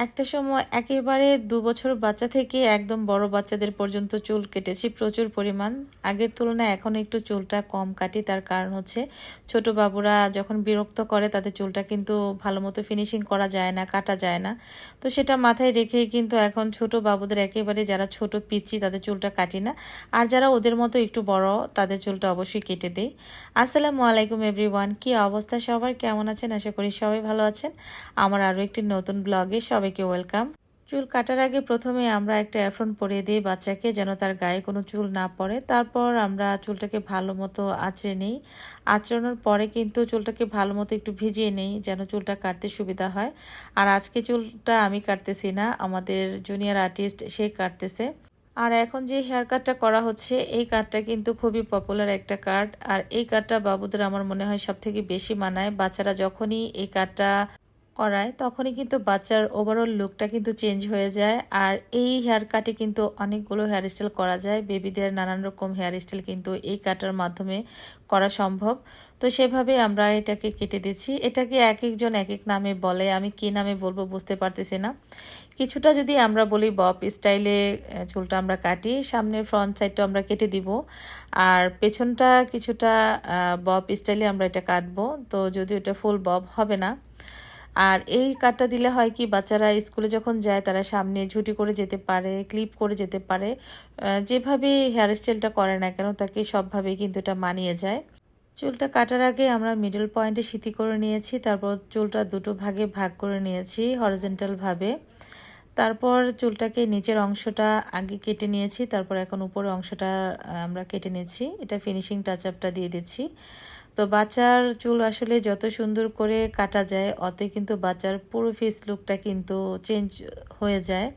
একটা সময় একেবারে ২ বছর বাচ্চা থেকে একদম বড় বাচ্চাদের পর্যন্ত চুল কেটেছি প্রচুর পরিমাণ। আগের তুলনায় এখন একটু চুলটা কম কাটি, তার কারণ হচ্ছে ছোট বাবুরা যখন বিরক্ত করে তাদের চুলটা কিন্তু ভালো মতো ফিনিশিং করা যায় না, কাটা যায় না। তো সেটা মাথায় রেখেই কিন্তু এখন ছোট বাবুদের একেবারে যারা ছোট পিচ্চি তাদের চুলটা কাটি না, আর যারা ওদের মতো একটু বড় তাদের চুলটা অবশ্যই কেটে দেই। আসসালামু আলাইকুম এভরিওয়ান, কি অবস্থা সবার, কেমন আছেন? আশা করি সবাই ভালো আছেন। আমার আরও একটি নতুন ব্লগে সবাইকে ওয়েলকাম। চুল কাটার আগে প্রথমে আমরা একটা এপ্রন পরিয়ে দিই বাচ্চাকে, যেন তার গায়ে কোনো চুল না পড়ে। তারপর আমরা চুলটাকে ভালো মতো আঁচড়ে নিই। আঁচড়ানোর পরে কিন্তু চুলটাকে ভালো মতো একটু ভিজিয়ে নিই, যেন চুলটা কাটতে সুবিধা হয়। আর আজকে চুলটা আমি কাটতেছি না, আমাদের জুনিয়র আর্টিস্ট সে কাটতেছে। আর এখন যে হেয়ার কাটটা করা হচ্ছে এই কাটটা কিন্তু খুবই পপুলার একটা কাট, আর এই কাটটা বাবুদের আমার মনে হয় সব থেকে বেশি মানায়। বাচ্চারা যখনই এই কাটটা করায় তখনই কিন্তু বাচ্চার ওভারঅল লুকটা কিন্তু চেঞ্জ হয়ে যায়। আর এই হেয়ার কাটে কিন্তু অনেকগুলো হেয়ার স্টাইল করা যায়, বেবিদের নানান রকম হেয়ার স্টাইল কিন্তু এই কাটার মাধ্যমে করা সম্ভব। তো সেভাবে আমরা এটাকে কেটে দিচ্ছি। এটাকে এক একজন এক এক নামে বলে, আমি কি নামে বলবো বুঝতে পারতেছি না। কিছুটা যদি আমরা বলি বব স্টাইলে চুলটা আমরা কাটি, সামনের ফ্রন্ট সাইডটা আমরা কেটে দিব, আর পেছনটা কিছুটা বব স্টাইলে আমরা এটা কাটবো। তো যদিও এটা ফুল বব হবে না। আর এই কাটটা দিলে হয় কি, বাচ্চারা স্কুলে যখন যায় তারা সামনে ঝুঁটি করে যেতে পারে, ক্লিপ করে যেতে পারে। যেভাবে হেয়ার স্টাইলটা করে না কেন তাকে সবভাবেই কিন্তু এটা মানিয়ে যায়। চুলটা কাটার আগে আমরা মিডল পয়েন্টে সিঁথি করে নিয়েছি, তারপর চুলটা দুটো ভাগে ভাগ করে নিয়েছি হরিজন্টাল ভাবে। তারপর চুলটাকে নিচের অংশটা আগে কেটে নিয়েছি, তারপর এখন উপরের অংশটা আমরা কেটে নিয়েছি। এটা ফিনিশিং টাচ আপটা দিয়ে দিচ্ছি। তো বাচ্চার চুল আসলে যত সুন্দর করে কাটা যায় অতই কিন্তু বাচ্চার পুরো ফেস লুকটা কিন্তু চেঞ্জ হয়ে যায়।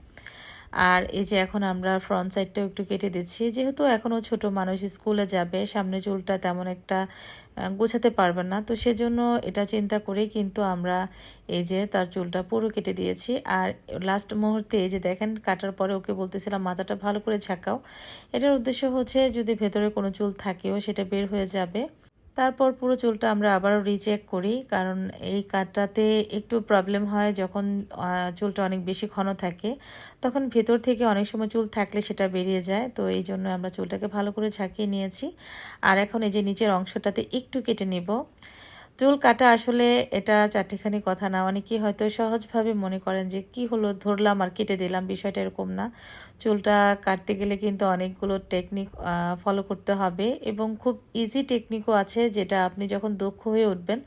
আর এই যে এখন আমরা ফ্রন্ট সাইডটাও একটু কেটে দিচ্ছি, যেহেতু এখনও ছোট মানুষ, স্কুলে যাবে, সামনে চুলটা তেমন একটা গোছাতে পারবে না, তো সেজন্য এটা চিন্তা করেই কিন্তু আমরা এই যে তার চুলটা পুরো কেটে দিয়েছি। আর লাস্ট মুহূর্তে এই যে দেখেন কাটার পরে ওকে বলতেছিলাম মাথাটা ভালো করে ঝাঁকাও। এটার উদ্দেশ্য হচ্ছে যদি ভেতরে কোনো চুল থাকেও সেটা বের হয়ে যাবে। তারপর পুরো চুলটা আমরা আবারও রিচেক করি, কারণ এই কাটটাতে একটু প্রবলেম হয় যখন চুলটা অনেক বেশি ঘন থাকে, তখন ভেতর থেকে অনেক সময় চুল থাকলে সেটা বেরিয়ে যায়। তো এই জন্য আমরা চুলটাকে ভালো করে ঝাঁকিয়ে নিয়েছি। আর এখন এই যে নিচের অংশটাতে একটু কেটে নিব। চুল কাটা আসলে এটা চারটিখানি কথা না, অনেকেই হয়তো সহজভাবে মনে করেন যে কি হলো ধরলাম আর কেটে দিলাম, বিষয়টা এরকম না। চুলটা কাটতে গেলে কিন্তু অনেকগুলো টেকনিক ফলো করতে হবে, এবং খুব ইজি টেকনিকও আছে, যেটা আপনি যখন দক্ষ হয়ে উঠবেন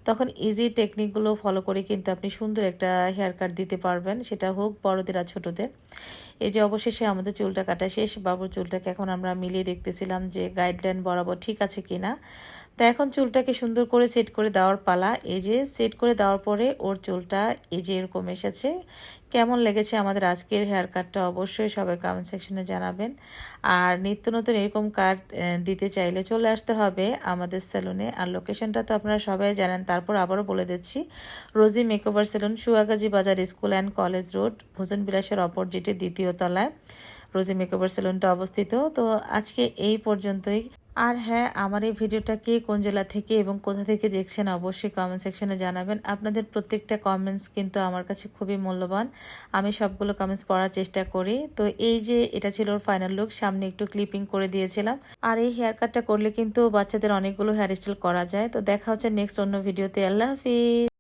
তখন ইজি টেকনিকগুলো ফলো করে কিন্তু আপনি সুন্দর একটা হেয়ার কাট দিতে পারবেন, সেটা হোক বড়দের আর ছোটদের। এই যে অবশেষে আমাদের চুলটা কাটা শেষ। বাবুর চুলটাকে এখন আমরা মিলিয়ে দেখতেছিলাম যে গাইডলাইন বরাবর ঠিক আছে কিনা। তো এখন চুলটাকে সুন্দর করে সেট করে দেওয়ার পালা। এই যে সেট করে দেওয়ার পরে ওর চুলটা এই যে এরকম এসেছে। কেমন লেগেছে আমাদের আজকের হেয়ার কাটটা অবশ্যই সবাই কমেন্ট সেকশনে জানাবেন। আর নিত্য নতুন এরকম কাট দিতে চাইলে চলে আসতে হবে আমাদের সেলুনে। আর লোকেশনটা তো আপনারা সবাই জানেন, তারপর আবারও বলে দিচ্ছি। রোজি মেকওভার সেলুন, সুয়াগাজী বাজার স্কুল অ্যান্ড কলেজ রোড, ভোজন বিলাসের অপোজিটে দ্বিতীয় তলায় রোজি মেকওভার সেলুনটা অবস্থিত। তো আজকে এই পর্যন্তই। আর হ্যাঁ, আমার এই ভিডিওটা কে কোন জেলা থেকে এবং কোথা থেকে দেখছেন অবশ্যই কমেন্ট সেকশনে জানাবেন। আপনাদের প্রত্যেকটা কমেন্টস কিন্তু আমার কাছে খুবই মূল্যবান, আমি সবগুলো কমেন্টস পড়ার চেষ্টা করি। তো এই যে এটা ছিল ওর ফাইনাল লুক, সামনে একটু ক্লিপিং করে দিয়েছিলাম। আর এই হেয়ার কাটটা করলে কিন্তু বাচ্চাদের অনেকগুলো হেয়ার স্টাইল করা যায়। তো দেখা হচ্ছে নেক্সট অন্য ভিডিওতে। আল্লাহ হাফিজ।